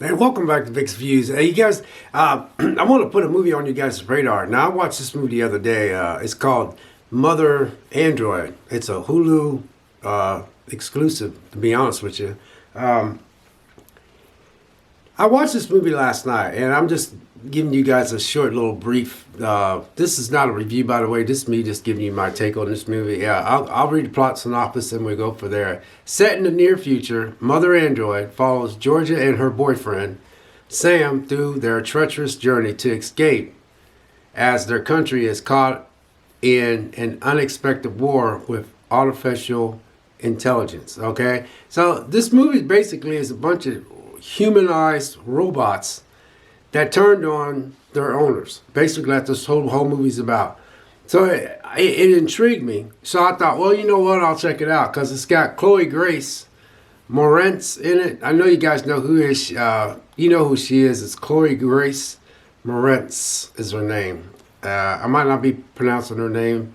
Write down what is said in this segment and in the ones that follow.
Hey, welcome back to Vic's Views. Hey, you guys, I want to put a movie on you guys' radar. Now, I watched this movie the other day. It's called Mother Android. It's a Hulu exclusive, to be honest with you. Um, I watched this movie last night, and I'm just giving you guys a short little brief. This is not a review, by the way. This is me just giving you my take on this movie. Yeah, I'll read the plot synopsis and we go for there. Set in the near future, Mother Android follows Georgia and her boyfriend, Sam, through their treacherous journey to escape as their country is caught in an unexpected war with artificial intelligence. Okay? So, this movie basically is a bunch of humanized robots that turned on their owners. Basically, that's this whole movie's about. So it intrigued me. So I thought, well, you know what? I'll check it out because it's got Chloe Grace Moretz in it. I know you guys know who is. You know who she is. It's Chloe Grace Moretz is her name. I might not be pronouncing her name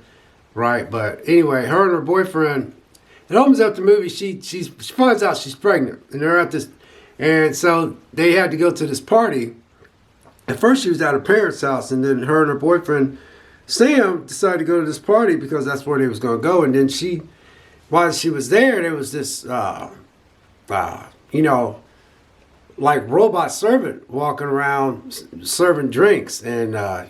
right, but anyway, her and her boyfriend. It opens up the movie. She finds out she's pregnant, and they're at this, and so they had to go to this party. At first, she was at her parents' house, and then her and her boyfriend, Sam, decided to go to this party because that's where they was going to go. And then while she was there was this, you know, like robot servant walking around serving drinks. And, at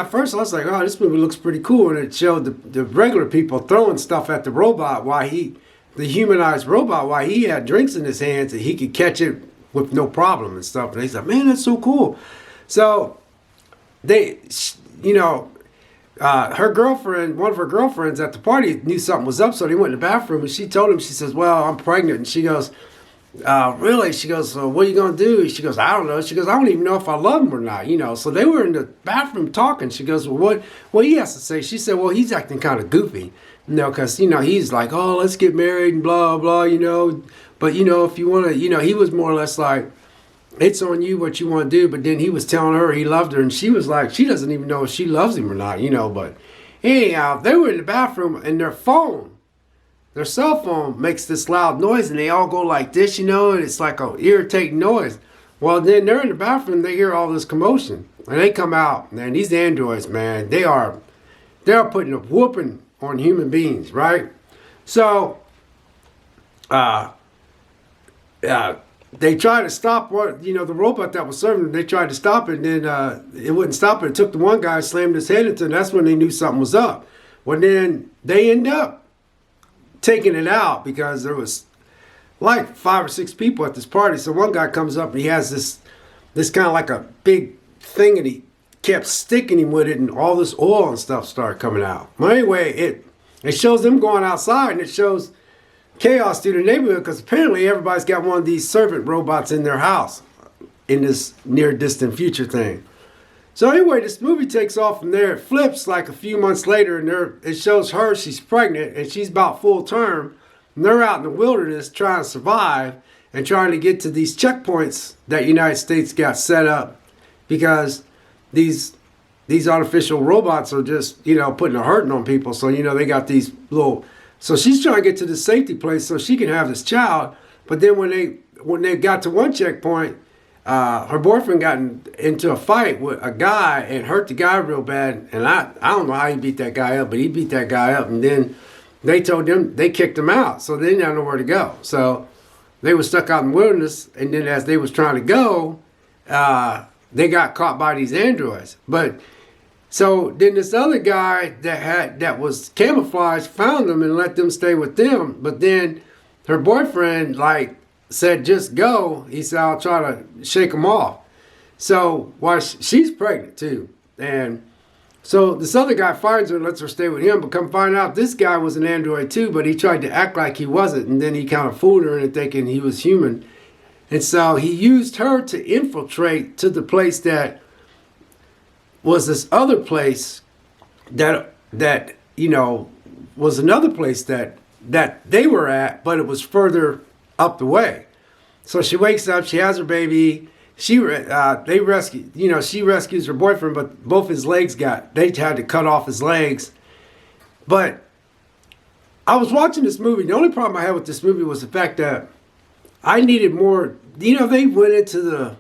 first I was like, oh, this movie looks pretty cool. And it showed the regular people throwing stuff at the robot the humanized robot, while he had drinks in his hands and he could catch it with no problem and stuff. And they said, man, that's so cool. So they, her girlfriend, one of her girlfriends at the party knew something was up. So they went in the bathroom and she told him, she says, well, I'm pregnant. And she goes, really? She goes, so what are you going to do? She goes, I don't know. She goes, I don't even know if I love him or not, So they were in the bathroom talking. She goes, well, what he has to say? She said, well, he's acting kind of goofy, because, he's like, oh, let's get married and blah, blah, But, if you want to, he was more or less like, it's on you what you want to do. But then he was telling her he loved her. And she was like, she doesn't even know if she loves him or not, But anyhow, they were in the bathroom and their cell phone makes this loud noise. And they all go like this, and it's like an irritating noise. Well, then they're in the bathroom. They hear all this commotion. And they come out. Man, these androids, man, they are putting a whooping on human beings, right? So, they tried to stop the robot that was serving them. They tried to stop it, and then it wouldn't stop it. It took the one guy, slammed his head into it, and that's when they knew something was up. Well, then they end up taking it out because there was like 5 or 6 people at this party. So one guy comes up and he has this kind of like a big thing, and he kept sticking him with it, and all this oil and stuff started coming out. Well, anyway, it shows them going outside, and it shows chaos through the neighborhood because apparently everybody's got one of these servant robots in their house in this near distant future thing. So anyway, this movie takes off from there. It flips like a few months later, and it shows her, she's pregnant, and she's about full term. And they're out in the wilderness trying to survive and trying to get to these checkpoints that the United States got set up because these artificial robots are just, putting a hurting on people. So, they got these little... So she's trying to get to the safety place so she can have this child. But then when they got to one checkpoint, her boyfriend got into a fight with a guy and hurt the guy real bad. And I don't know how he beat that guy up, but he beat that guy up. And then they kicked him out. So they didn't have nowhere to go. So they were stuck out in the wilderness. And then as they was trying to go, they got caught by these androids. But so then this other guy that was camouflaged found them and let them stay with them. But then her boyfriend said, just go. He said, I'll try to shake them off. So while she's pregnant too. And so this other guy finds her and lets her stay with him. But come find out this guy was an android too, but he tried to act like he wasn't. And then he kind of fooled her into thinking he was human. And so he used her to infiltrate to the place that was this other place that was another place that they were at, but it was further up the way. So she wakes up, she has her baby. She rescues her boyfriend, but both his legs they had to cut off his legs. But I was watching this movie. The only problem I had with this movie was the fact that I needed more they went into the,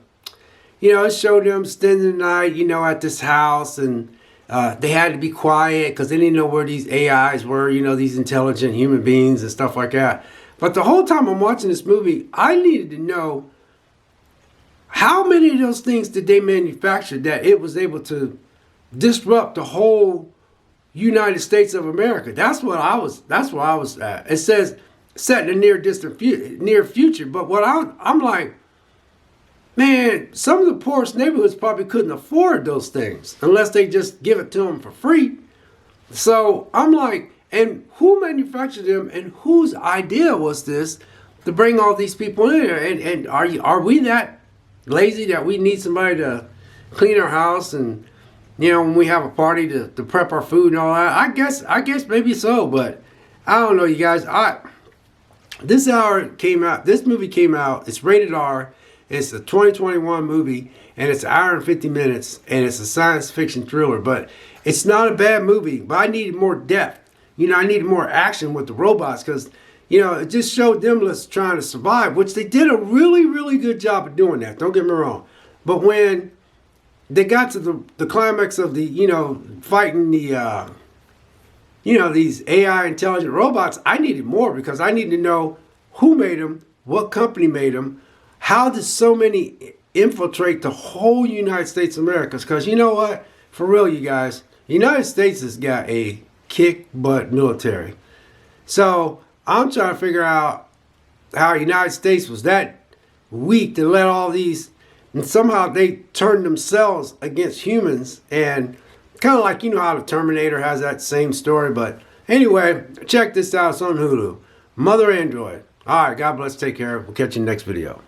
it showed them spending the night, at this house, and they had to be quiet because they didn't know where these AIs were, these intelligent human beings and stuff like that. But the whole time I'm watching this movie, I needed to know how many of those things did they manufacture that it was able to disrupt the whole United States of America. That's where I was at. It says set in the near future, but what I'm like, man, some of the poorest neighborhoods probably couldn't afford those things unless they just give it to them for free. So I'm like, and who manufactured them, and whose idea was this to bring all these people in here? And are we that lazy that we need somebody to clean our house, and when we have a party to prep our food and all that? I guess maybe so, but I don't know, you guys. This movie came out, it's rated R, it's a 2021 movie, and it's an hour and 50 minutes, and it's a science fiction thriller, but it's not a bad movie, but I needed more depth. I needed more action with the robots, because it just showed them just trying to survive, which they did a really, really good job of doing that. Don't get me wrong. But when they got to the climax of the, fighting the, these AI intelligent robots, I needed more, because I needed to know who made them, what company made them, how did so many infiltrate the whole United States of America. Because you know what? For real, you guys, the United States has got a kick-butt military. So I'm trying to figure out how the United States was that weak to let all these, and somehow they turned themselves against humans, and kind of like, how the Terminator has that same story. But anyway, check this out. It's on Hulu. Mother Android. All right, God bless. Take care. We'll catch you in the next video.